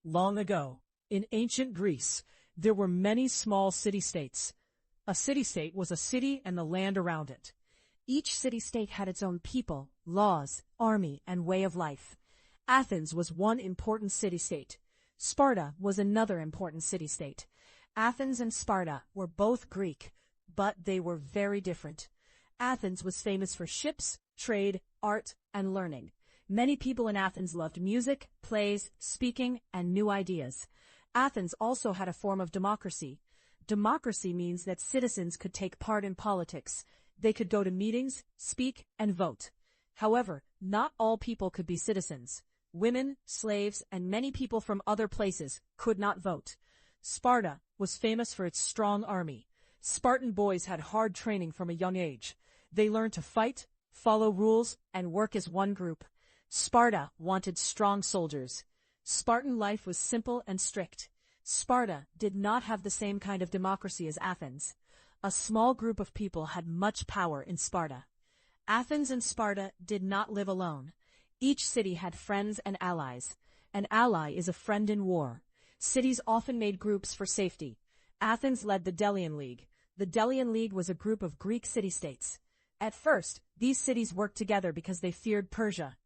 Long ago, in ancient Greece, there were many small city-states. A city-state was a city and the land around it. Each city-state had its own people, laws, army, and way of life. Athens was one important city-state. Sparta was another important city-state. Athens and Sparta were both Greek, but they were very different. Athens was famous for ships, trade, art, and learning. Many people in Athens loved music, plays, speaking, and new ideas. Athens also had a form of democracy. Democracy means that citizens could take part in politics. They could go to meetings, speak, and vote. However, not all people could be citizens. Women, slaves, and many people from other places could not vote. Sparta was famous for its strong army. Spartan boys had hard training from a young age. They learned to fight, follow rules, and work as one group. Sparta wanted strong soldiers. Spartan life was simple and strict. Sparta did not have the same kind of democracy as Athens. A small group of people had much power in Sparta. Athens and Sparta did not live alone. Each city had friends and allies. An ally is a friend in war. Cities often made groups for safety. Athens led the Delian League. The Delian League was a group of Greek city-states. At first, these cities worked together because they feared Persia.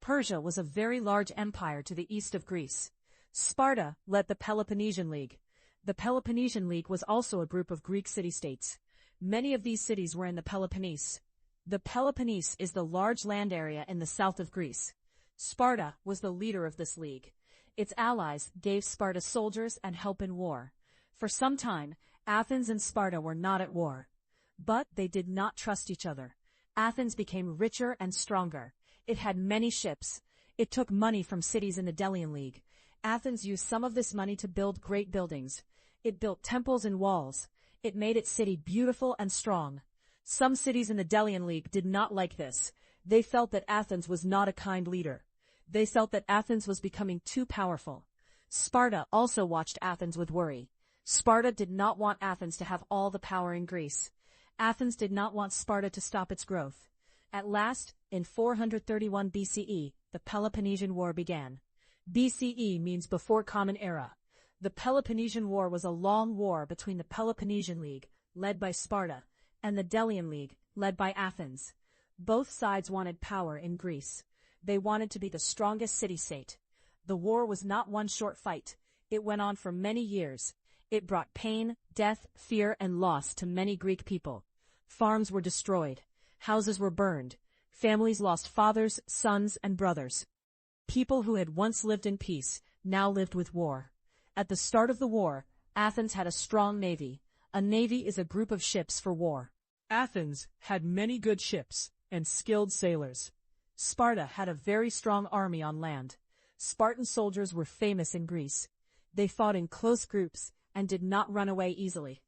Persia was a very large empire to the east of Greece. Sparta led the Peloponnesian League. The Peloponnesian League was also a group of Greek city-states. Many of these cities were in the Peloponnese. The Peloponnese is the large land area in the south of Greece. Sparta was the leader of this league. Its allies gave Sparta soldiers and help in war. For some time, Athens and Sparta were not at war. But they did not trust each other. Athens became richer and stronger. It had many ships. It took money from cities in the Delian League. Athens used some of this money to build great buildings. It built temples and walls. It made its city beautiful and strong. Some cities in the Delian League did not like this. They felt that Athens was not a kind leader. They felt that Athens was becoming too powerful. Sparta also watched Athens with worry. Sparta did not want Athens to have all the power in Greece. Athens did not want Sparta to stop its growth. At last, in 431 BCE, the Peloponnesian War began. BCE means before Common Era. The Peloponnesian War was a long war between the Peloponnesian League, led by Sparta, and the Delian League, led by Athens. Both sides wanted power in Greece. They wanted to be the strongest city-state. The war was not one short fight. It went on for many years. It brought pain, death, fear, and loss to many Greek people. Farms were destroyed. Houses were burned. Families lost fathers, sons, and brothers. People who had once lived in peace now lived with war. At the start of the war, Athens had a strong navy. A navy is a group of ships for war. Athens had many good ships and skilled sailors. Sparta had a very strong army on land. Spartan soldiers were famous in Greece. They fought in close groups and did not run away easily.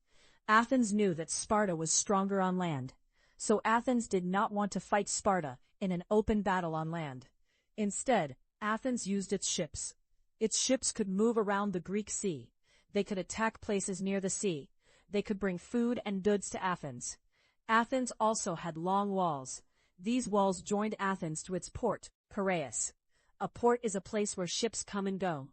Athens knew that Sparta was stronger on land. So Athens did not want to fight Sparta in an open battle on land. Instead, Athens used its ships. Its ships could move around the Greek Sea. They could attack places near the sea. They could bring food and goods to Athens. Athens also had long walls. These walls joined Athens to its port, Piraeus. A port is a place where ships come and go.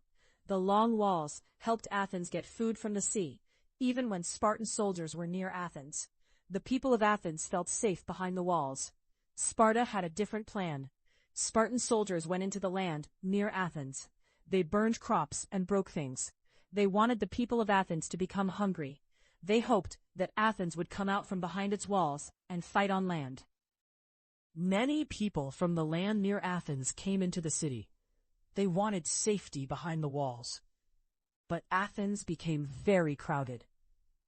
The long walls helped Athens get food from the sea, even when Spartan soldiers were near Athens. The people of Athens felt safe behind the walls. Sparta had a different plan. Spartan soldiers went into the land near Athens. They burned crops and broke things. They wanted the people of Athens to become hungry. They hoped that Athens would come out from behind its walls and fight on land. Many people from the land near Athens came into the city. They wanted safety behind the walls. But Athens became very crowded.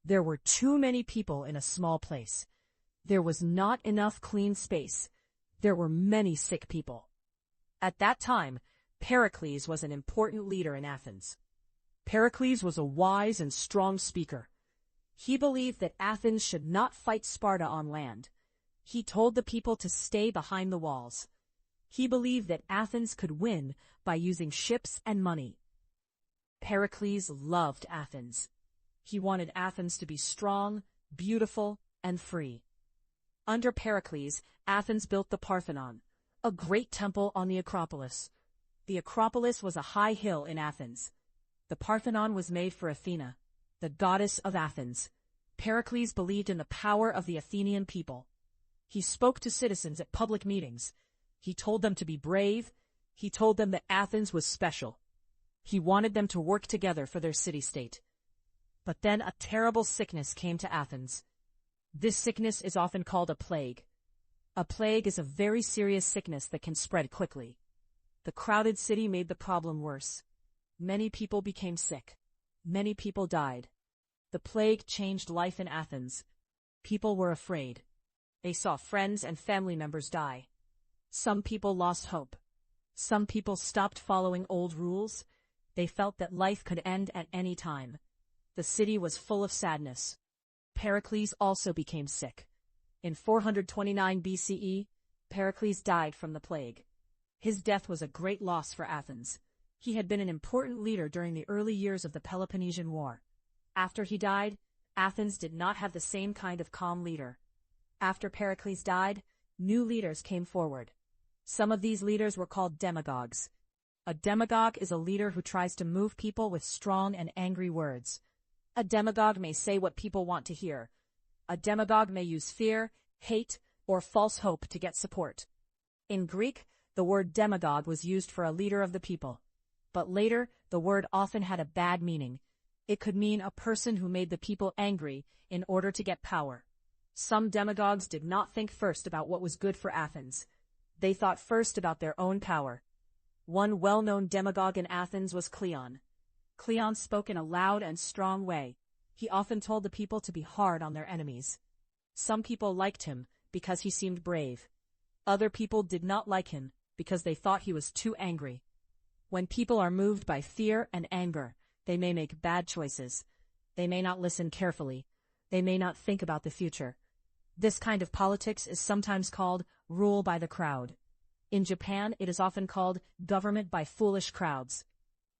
There were too many people in a small place. There was not enough clean space. There were many sick people. At that time, Pericles was an important leader in Athens. Pericles was a wise and strong speaker. He believed that Athens should not fight Sparta on land. He told the people to stay behind the walls. He believed that Athens could win by using ships and money. Pericles loved Athens. He wanted Athens to be strong, beautiful, and free. Under Pericles, Athens built the Parthenon, a great temple on the Acropolis. The Acropolis was a high hill in Athens. The Parthenon was made for Athena, the goddess of Athens. Pericles believed in the power of the Athenian people. He spoke to citizens at public meetings. He told them to be brave. He told them that Athens was special. He wanted them to work together for their city-state. But then a terrible sickness came to Athens. This sickness is often called a plague. A plague is a very serious sickness that can spread quickly. The crowded city made the problem worse. Many people became sick. Many people died. The plague changed life in Athens. People were afraid. They saw friends and family members die. Some people lost hope. Some people stopped following old rules. They felt that life could end at any time. The city was full of sadness. Pericles also became sick. In 429 BCE, Pericles died from the plague. His death was a great loss for Athens. He had been an important leader during the early years of the Peloponnesian War. After he died, Athens did not have the same kind of calm leader. After Pericles died, new leaders came forward. Some of these leaders were called demagogues. A demagogue is a leader who tries to move people with strong and angry words. A demagogue may say what people want to hear. A demagogue may use fear, hate, or false hope to get support. In Greek, the word demagogue was used for a leader of the people. But later, the word often had a bad meaning. It could mean a person who made the people angry in order to get power. Some demagogues did not think first about what was good for Athens. They thought first about their own power. One well-known demagogue in Athens was Cleon. Cleon spoke in a loud and strong way. He often told the people to be hard on their enemies. Some people liked him because he seemed brave. Other people did not like him because they thought he was too angry. When people are moved by fear and anger, they may make bad choices. They may not listen carefully. They may not think about the future. This kind of politics is sometimes called rule by the crowd. In Japan, it is often called government by foolish crowds.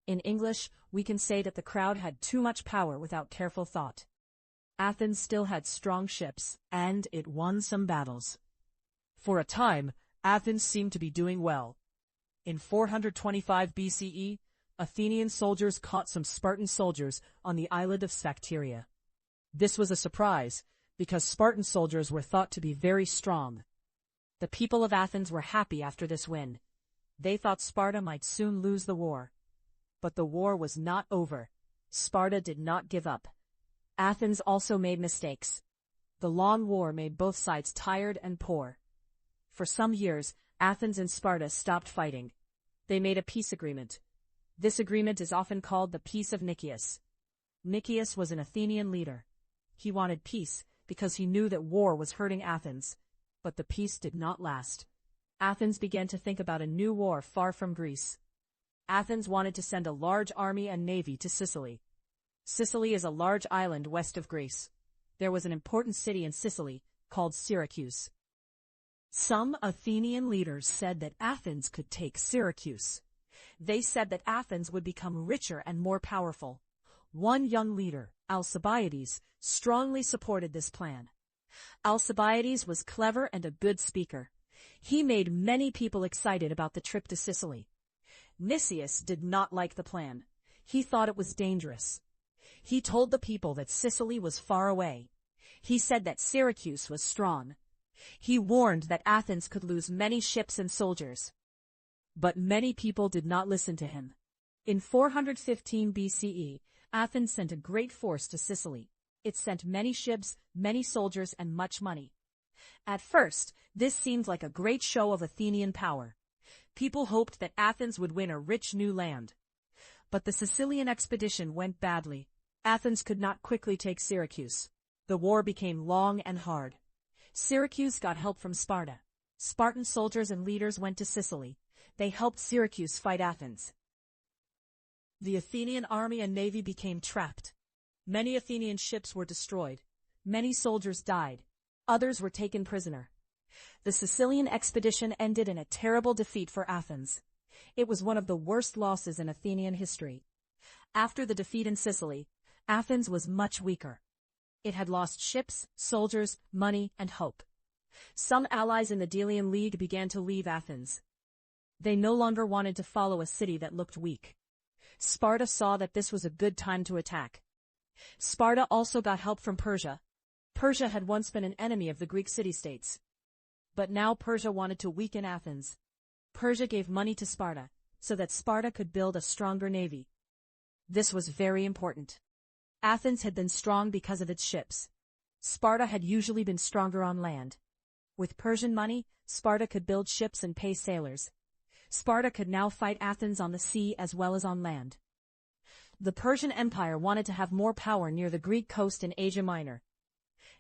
In English, we can say that the crowd had too much power without careful thought. Athens still had strong ships, and it won some battles. For a time, Athens seemed to be doing well. In 425 BCE, Athenian soldiers caught some Spartan soldiers on the island of Sacteria. This was a surprise, because Spartan soldiers were thought to be very strong. The people of Athens were happy after this win. They thought Sparta might soon lose the war. But the war was not over. Sparta did not give up. Athens also made mistakes. The long war made both sides tired and poor. For some years, Athens and Sparta stopped fighting. They made a peace agreement. This agreement is often called the Peace of Nicias. Nicias was an Athenian leader. He wanted peace because he knew that war was hurting Athens. But the peace did not last. Athens began to think about a new war far from Greece. Athens wanted to send a large army and navy to Sicily. Sicily is a large island west of Greece. There was an important city in Sicily called Syracuse. Some Athenian leaders said that Athens could take Syracuse. They said that Athens would become richer and more powerful. One young leader, Alcibiades, strongly supported this plan. Alcibiades was clever and a good speaker. He made many people excited about the trip to Sicily. Nicias did not like the plan. He thought it was dangerous. He told the people that Sicily was far away. He said that Syracuse was strong. He warned that Athens could lose many ships and soldiers. But many people did not listen to him. In 415 BCE, Athens sent a great force to Sicily. It sent many ships, many soldiers, and much money. At first, this seemed like a great show of Athenian power. People hoped that Athens would win a rich new land. But the Sicilian expedition went badly. Athens could not quickly take Syracuse. The war became long and hard. Syracuse got help from Sparta. Spartan soldiers and leaders went to Sicily. They helped Syracuse fight Athens. The Athenian army and navy became trapped. Many Athenian ships were destroyed. Many soldiers died. Others were taken prisoner. The Sicilian expedition ended in a terrible defeat for Athens. It was one of the worst losses in Athenian history. After the defeat in Sicily, Athens was much weaker. It had lost ships, soldiers, money, and hope. Some allies in the Delian League began to leave Athens. They no longer wanted to follow a city that looked weak. Sparta saw that this was a good time to attack. Sparta also got help from Persia. Persia had once been an enemy of the Greek city-states. But now Persia wanted to weaken Athens. Persia gave money to Sparta, so that Sparta could build a stronger navy. This was very important. Athens had been strong because of its ships. Sparta had usually been stronger on land. With Persian money, Sparta could build ships and pay sailors. Sparta could now fight Athens on the sea as well as on land. The Persian Empire wanted to have more power near the Greek coast in Asia Minor.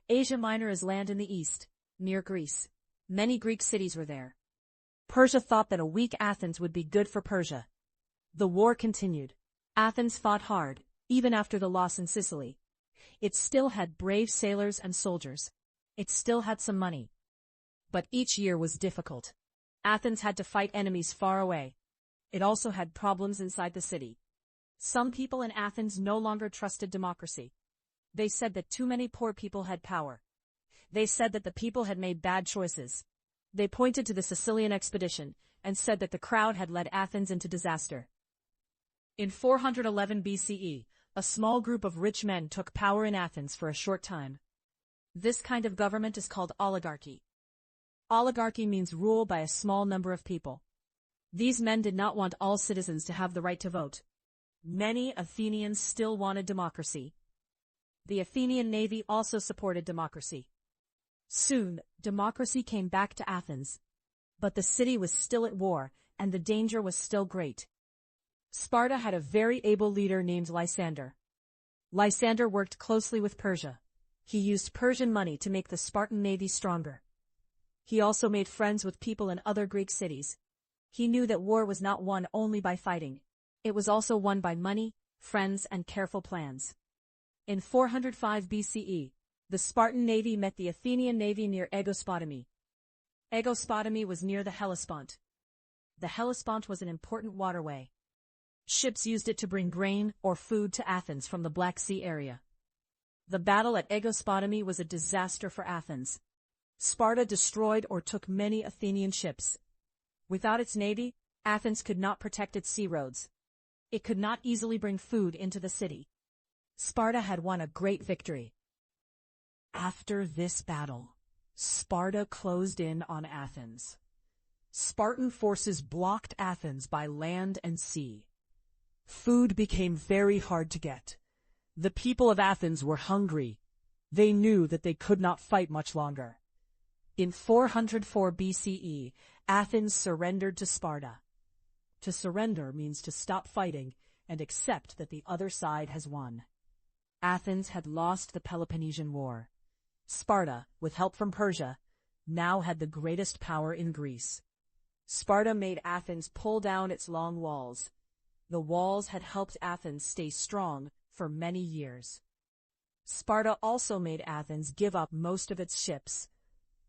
Asia Minor is land in the east, near Greece. Many Greek cities were there. Persia thought that a weak Athens would be good for Persia. The war continued. Athens fought hard, even after the loss in Sicily. It still had brave sailors and soldiers. It still had some money. But each year was difficult. Athens had to fight enemies far away. It also had problems inside the city. Some people in Athens no longer trusted democracy. They said that too many poor people had power. They said that the people had made bad choices. They pointed to the Sicilian expedition and said that the crowd had led Athens into disaster. In 411 BCE, a small group of rich men took power in Athens for a short time. This kind of government is called oligarchy. Oligarchy means rule by a small number of people. These men did not want all citizens to have the right to vote. Many Athenians still wanted democracy. The Athenian navy also supported democracy. Soon, democracy came back to Athens. But the city was still at war, and the danger was still great. Sparta had a very able leader named Lysander. Lysander worked closely with Persia. He used Persian money to make the Spartan navy stronger. He also made friends with people in other Greek cities. He knew that war was not won only by fighting. It was also won by money, friends, and careful plans. In 405 BCE, the Spartan navy met the Athenian navy near Aegospotami. Aegospotami was near the Hellespont. The Hellespont was an important waterway. Ships used it to bring grain or food to Athens from the Black Sea area. The battle at Aegospotami was a disaster for Athens. Sparta destroyed or took many Athenian ships. Without its navy, Athens could not protect its sea roads. It could not easily bring food into the city. Sparta had won a great victory. After this battle, Sparta closed in on Athens. Spartan forces blocked Athens by land and sea. Food became very hard to get. The people of Athens were hungry. They knew that they could not fight much longer. In 404 BCE, Athens surrendered to Sparta. To surrender means to stop fighting and accept that the other side has won. Athens had lost the Peloponnesian War. Sparta, with help from Persia, now had the greatest power in Greece. Sparta made Athens pull down its long walls. The walls had helped Athens stay strong for many years. Sparta also made Athens give up most of its ships.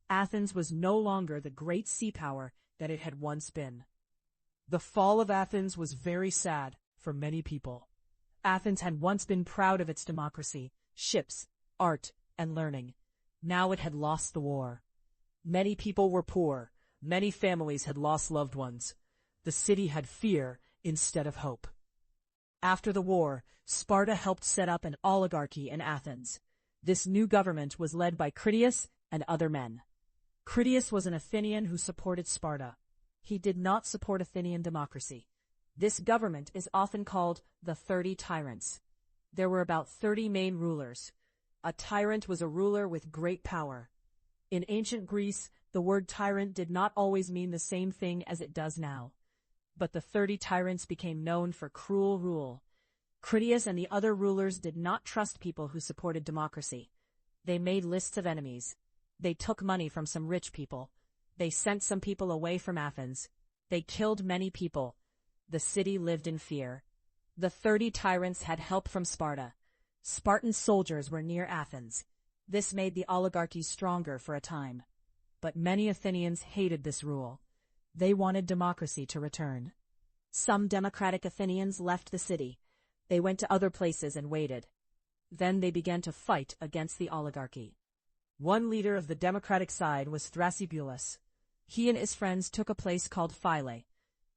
Athens was no longer the great sea power that it had once been. The fall of Athens was very sad for many people. Athens had once been proud of its democracy, ships, art, and learning. Now it had lost the war. Many people were poor. Many families had lost loved ones. The city had fear instead of hope. After the war, Sparta helped set up an oligarchy in Athens. This new government was led by Critias and other men. Critias was an Athenian who supported Sparta. He did not support Athenian democracy. This government is often called the 30 Tyrants. There were about 30 main rulers. A tyrant was a ruler with great power. In ancient Greece, the word tyrant did not always mean the same thing as it does now. But the 30 tyrants became known for cruel rule. Critias and the other rulers did not trust people who supported democracy. They made lists of enemies. They took money from some rich people. They sent some people away from Athens. They killed many people. The city lived in fear. The 30 tyrants had help from Sparta. Spartan soldiers were near Athens. This made the oligarchy stronger for a time. But many Athenians hated this rule. They wanted democracy to return. Some democratic Athenians left the city. They went to other places and waited. Then they began to fight against the oligarchy. One leader of the democratic side was Thrasybulus. He and his friends took a place called Phyle.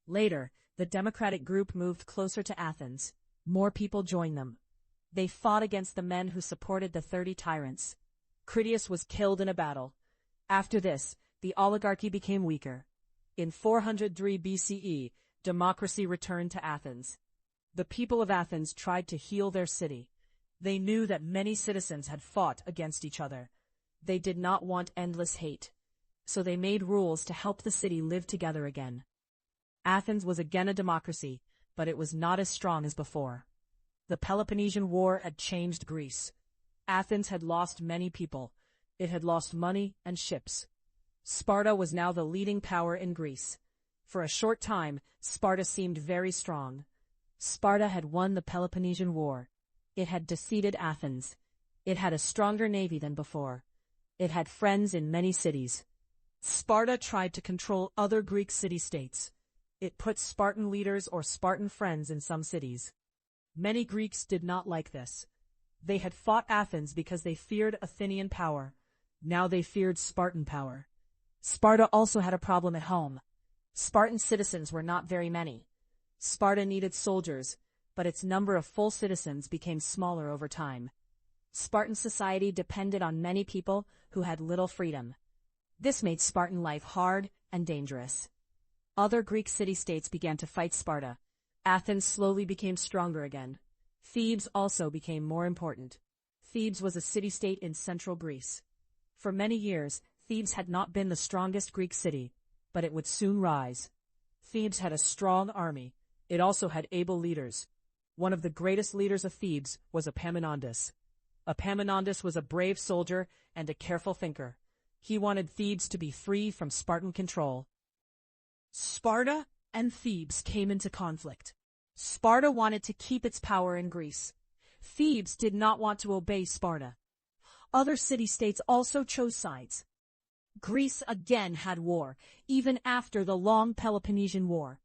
Later, The democratic group moved closer to Athens. More people joined them. They fought against the men who supported the 30 tyrants. Critias was killed in a battle. After this, the oligarchy became weaker. In 403 BCE, democracy returned to Athens. The people of Athens tried to heal their city. They knew that many citizens had fought against each other. They did not want endless hate, so they made rules to help the city live together again. Athens was again a democracy, but it was not as strong as before. The Peloponnesian War had changed Greece. Athens had lost many people. It had lost money and ships. Sparta was now the leading power in Greece. For a short time, Sparta seemed very strong. Sparta had won the Peloponnesian War. It had defeated Athens. It had a stronger navy than before. It had friends in many cities. Sparta tried to control other Greek city-states. It put Spartan leaders or Spartan friends in some cities. Many Greeks did not like this. They had fought Athens because they feared Athenian power. Now they feared Spartan power. Sparta also had a problem at home. Spartan citizens were not very many. Sparta needed soldiers, but its number of full citizens became smaller over time. Spartan society depended on many people who had little freedom. This made Spartan life hard and dangerous. Other Greek city-states began to fight Sparta. Athens slowly became stronger again. Thebes also became more important. Thebes was a city-state in central Greece. For many years, Thebes had not been the strongest Greek city, but it would soon rise. Thebes had a strong army. It also had able leaders. One of the greatest leaders of Thebes was Epaminondas. Epaminondas was a brave soldier and a careful thinker. He wanted Thebes to be free from Spartan control. Sparta and Thebes came into conflict. Sparta wanted to keep its power in Greece. Thebes did not want to obey Sparta. Other city-states also chose sides. Greece again had war, even after the long Peloponnesian War.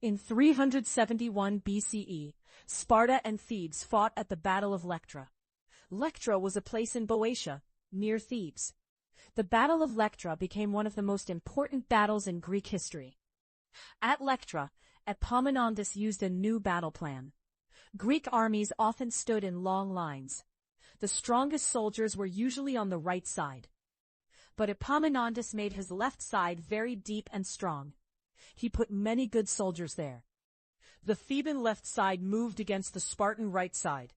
In 371 BCE, Sparta and Thebes fought at the Battle of Lectra. Lectra was a place in Boeotia, near Thebes. The Battle of Lectra became one of the most important battles in Greek history. At Lectra, Epaminondas used a new battle plan. Greek armies often stood in long lines. The strongest soldiers were usually on the right side. But Epaminondas made his left side very deep and strong. He put many good soldiers there. The Theban left side moved against the Spartan right side.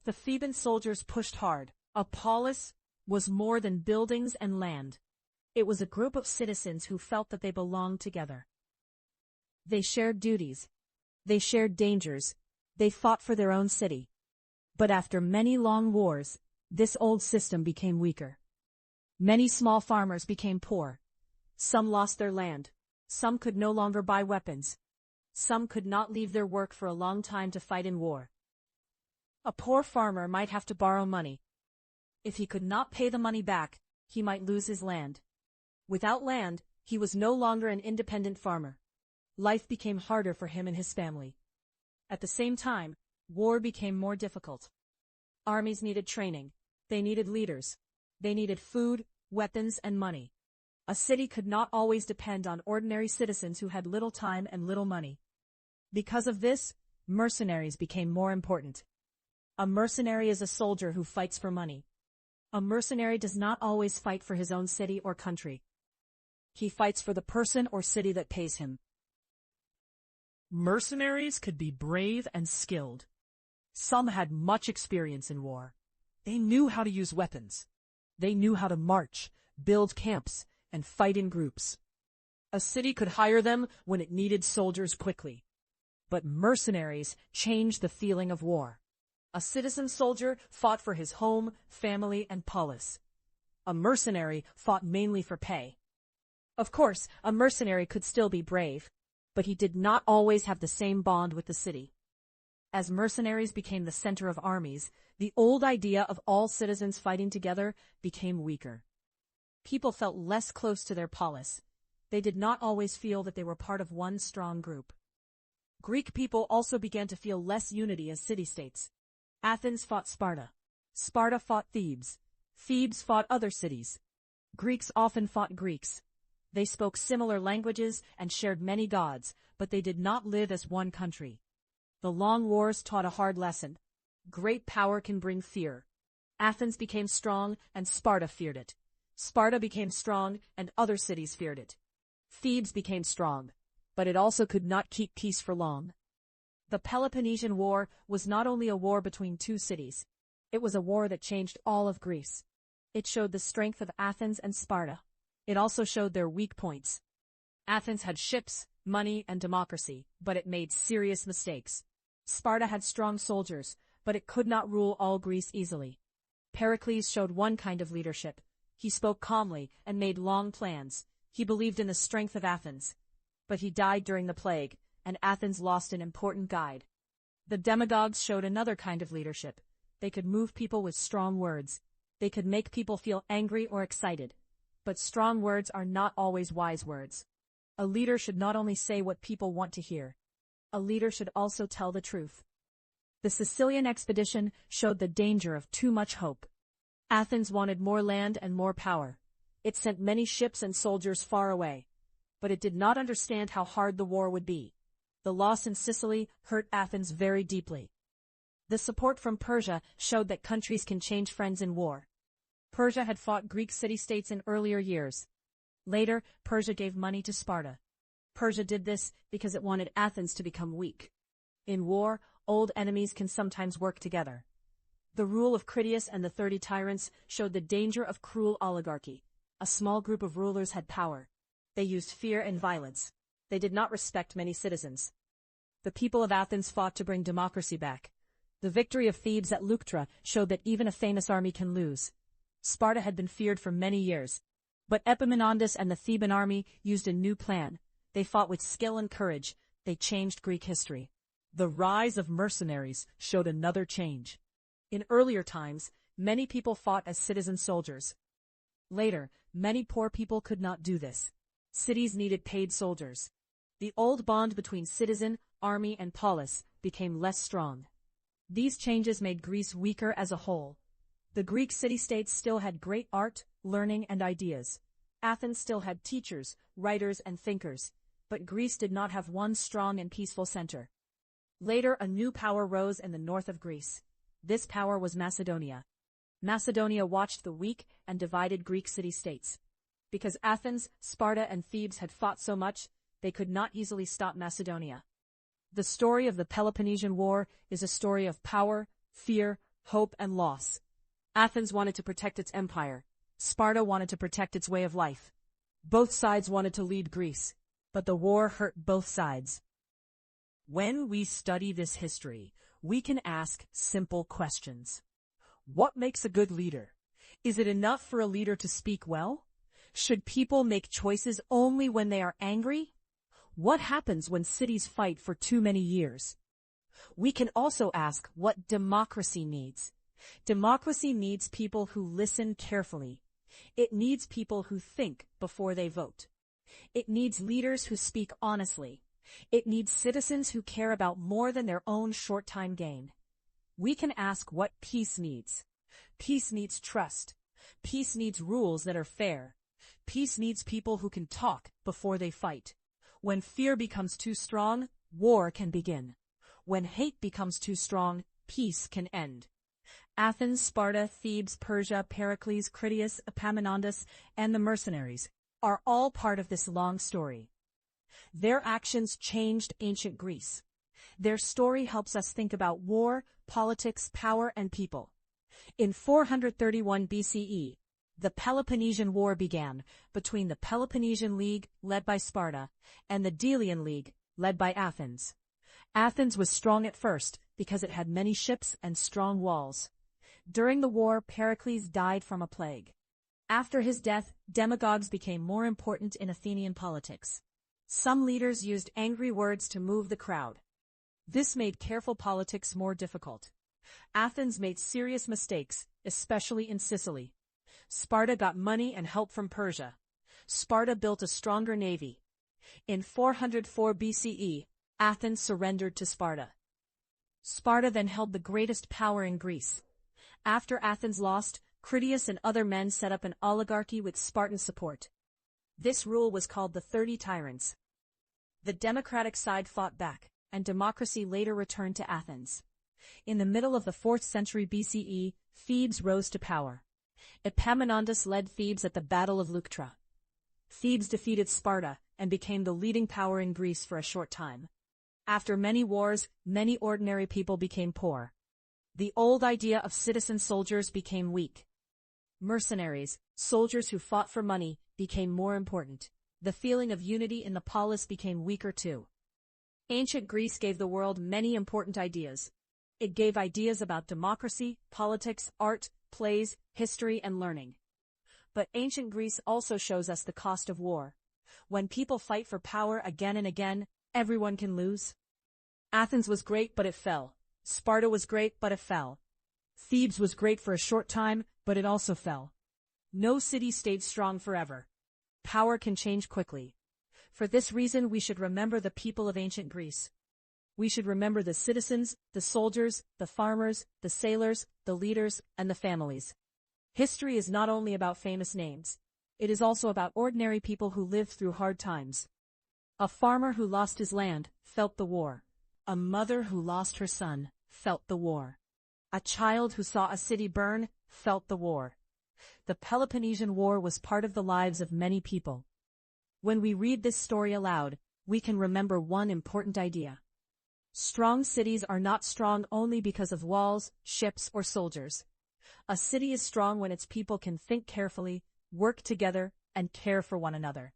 The Theban soldiers pushed hard. A polis was more than buildings and land. It was a group of citizens who felt that they belonged together. They shared duties. They shared dangers. They fought for their own city. But after many long wars, this old system became weaker. Many small farmers became poor. Some lost their land. Some could no longer buy weapons. Some could not leave their work for a long time to fight in war. A poor farmer might have to borrow money. If he could not pay the money back, he might lose his land. Without land, he was no longer an independent farmer. Life became harder for him and his family. At the same time, war became more difficult. Armies needed training. They needed leaders. They needed food, weapons, and money. A city could not always depend on ordinary citizens who had little time and little money. Because of this, mercenaries became more important. A mercenary is a soldier who fights for money. A mercenary does not always fight for his own city or country. He fights for the person or city that pays him. Mercenaries could be brave and skilled. Some had much experience in war. They knew how to use weapons. They knew how to march, build camps, and fight in groups. A city could hire them when it needed soldiers quickly. But mercenaries changed the feeling of war. A citizen soldier fought for his home, family, and polis. A mercenary fought mainly for pay. Of course, a mercenary could still be brave, but he did not always have the same bond with the city. As mercenaries became the center of armies, the old idea of all citizens fighting together became weaker. People felt less close to their polis. They did not always feel that they were part of one strong group. Greek people also began to feel less unity as city-states. Athens fought Sparta. Sparta fought Thebes. Thebes fought other cities. Greeks often fought Greeks. They spoke similar languages and shared many gods, but they did not live as one country. The long wars taught a hard lesson. Great power can bring fear. Athens became strong and Sparta feared it. Sparta became strong and other cities feared it. Thebes became strong, but it also could not keep peace for long. The Peloponnesian War was not only a war between two cities. It was a war that changed all of Greece. It showed the strength of Athens and Sparta. It also showed their weak points. Athens had ships, money, and democracy, but it made serious mistakes. Sparta had strong soldiers, but it could not rule all Greece easily. Pericles showed one kind of leadership. He spoke calmly and made long plans. He believed in the strength of Athens. But he died during the plague, and Athens lost an important guide. The demagogues showed another kind of leadership. They could move people with strong words. They could make people feel angry or excited. But strong words are not always wise words. A leader should not only say what people want to hear. A leader should also tell the truth. The Sicilian expedition showed the danger of too much hope. Athens wanted more land and more power. It sent many ships and soldiers far away. But it did not understand how hard the war would be. The loss in Sicily hurt Athens very deeply. The support from Persia showed that countries can change friends in war. Persia had fought Greek city-states in earlier years. Later, Persia gave money to Sparta. Persia did this because it wanted Athens to become weak. In war, old enemies can sometimes work together. The rule of Critias and the 30 tyrants showed the danger of cruel oligarchy. A small group of rulers had power. They used fear and violence. They did not respect many citizens. The people of Athens fought to bring democracy back. The victory of Thebes at Leuctra showed that even a famous army can lose. Sparta had been feared for many years. But Epaminondas and the Theban army used a new plan. They fought with skill and courage. They changed Greek history. The rise of mercenaries showed another change. In earlier times, many people fought as citizen soldiers. Later, many poor people could not do this. Cities needed paid soldiers. The old bond between citizen, army, and polis became less strong. These changes made Greece weaker as a whole. The Greek city-states still had great art, learning, and ideas. Athens still had teachers, writers, and thinkers, but Greece did not have one strong and peaceful center. Later, a new power rose in the north of Greece. This power was Macedonia. Macedonia watched the weak and divided Greek city-states. Because Athens, Sparta, and Thebes had fought so much, they could not easily stop Macedonia. The story of the Peloponnesian War is a story of power, fear, hope, and loss. Athens wanted to protect its empire. Sparta wanted to protect its way of life. Both sides wanted to lead Greece, but the war hurt both sides. When we study this history, we can ask simple questions. What makes a good leader? Is it enough for a leader to speak well? Should people make choices only when they are angry? What happens when cities fight for too many years? We can also ask what democracy needs. Democracy needs people who listen carefully. It needs people who think before they vote. It needs leaders who speak honestly. It needs citizens who care about more than their own short-time gain. We can ask what peace needs. Peace needs trust. Peace needs rules that are fair. Peace needs people who can talk before they fight. When fear becomes too strong, war can begin. When hate becomes too strong, peace can end. Athens, Sparta, Thebes, Persia, Pericles, Critias, Epaminondas, and the mercenaries are all part of this long story. Their actions changed ancient Greece. Their story helps us think about war, politics, power, and people. In 431 BCE, the Peloponnesian War began between the Peloponnesian League, led by Sparta, and the Delian League, led by Athens. Athens was strong at first because it had many ships and strong walls. During the war, Pericles died from a plague. After his death, demagogues became more important in Athenian politics. Some leaders used angry words to move the crowd. This made careful politics more difficult. Athens made serious mistakes, especially in Sicily. Sparta got money and help from Persia. Sparta built a stronger navy. In 404 BCE, Athens surrendered to Sparta. Sparta then held the greatest power in Greece. After Athens lost, Critias and other men set up an oligarchy with Spartan support. This rule was called the 30 Tyrants. The democratic side fought back, and democracy later returned to Athens. In the middle of the 4th century BCE, Thebes rose to power. Epaminondas led Thebes at the Battle of Leuctra. Thebes defeated Sparta and became the leading power in Greece for a short time. After many wars, many ordinary people became poor. The old idea of citizen soldiers became weak. Mercenaries, soldiers who fought for money, became more important. The feeling of unity in the polis became weaker too. Ancient Greece gave the world many important ideas. It gave ideas about democracy, politics, art, plays, history, and learning. But ancient Greece also shows us the cost of war. When people fight for power again and again, everyone can lose. Athens was great, but it fell. Sparta was great, but it fell. Thebes was great for a short time, but it also fell. No city stayed strong forever. Power can change quickly. For this reason, we should remember the people of ancient Greece. We should remember the citizens, the soldiers, the farmers, the sailors, the leaders, and the families. History is not only about famous names. It is also about ordinary people who lived through hard times. A farmer who lost his land felt the war. A mother who lost her son felt the war. A child who saw a city burn felt the war. The Peloponnesian War was part of the lives of many people. When we read this story aloud, we can remember one important idea. Strong cities are not strong only because of walls, ships, or soldiers. A city is strong when its people can think carefully, work together, and care for one another.